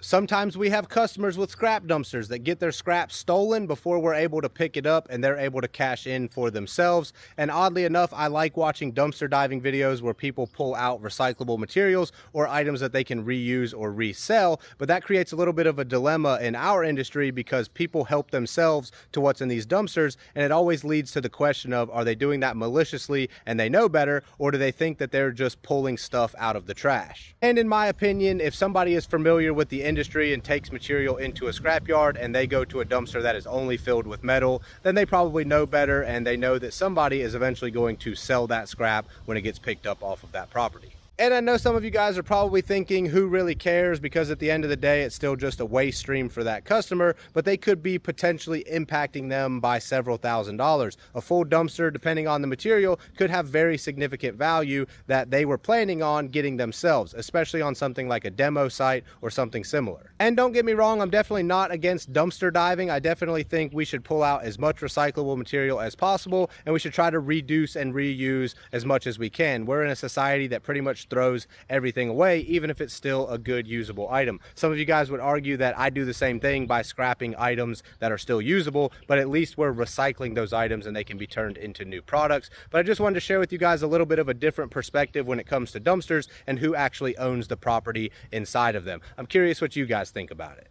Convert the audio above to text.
Sometimes we have customers with scrap dumpsters that get their scrap stolen before we're able to pick it up and they're able to cash in for themselves. And oddly enough, I like watching dumpster diving videos where people pull out recyclable materials or items that they can reuse or resell. But that creates a little bit of a dilemma in our industry because people help themselves to what's in these dumpsters. And it always leads to the question of, are they doing that maliciously and they know better, or do they think that they're just pulling stuff out of the trash? And in my opinion, if somebody is familiar with the industry and takes material into a scrapyard and they go to a dumpster that is only filled with metal, then they probably know better, and they know that somebody is eventually going to sell that scrap when it gets picked up off of that property. And I know some of you guys are probably thinking, who really cares? Because at the end of the day, it's still just a waste stream for that customer, but they could be potentially impacting them by several $1,000s. A full dumpster, depending on the material, could have very significant value that they were planning on getting themselves, especially on something like a demo site or something similar. And don't get me wrong, I'm definitely not against dumpster diving. I definitely think we should pull out as much recyclable material as possible, and we should try to reduce and reuse as much as we can. We're in a society that pretty much throws everything away, even if it's still a good usable item. Some of you guys would argue that I do the same thing by scrapping items that are still usable, but at least we're recycling those items and they can be turned into new products. But I just wanted to share with you guys a little bit of a different perspective when it comes to dumpsters and who actually owns the property inside of them. I'm curious what you guys think about it.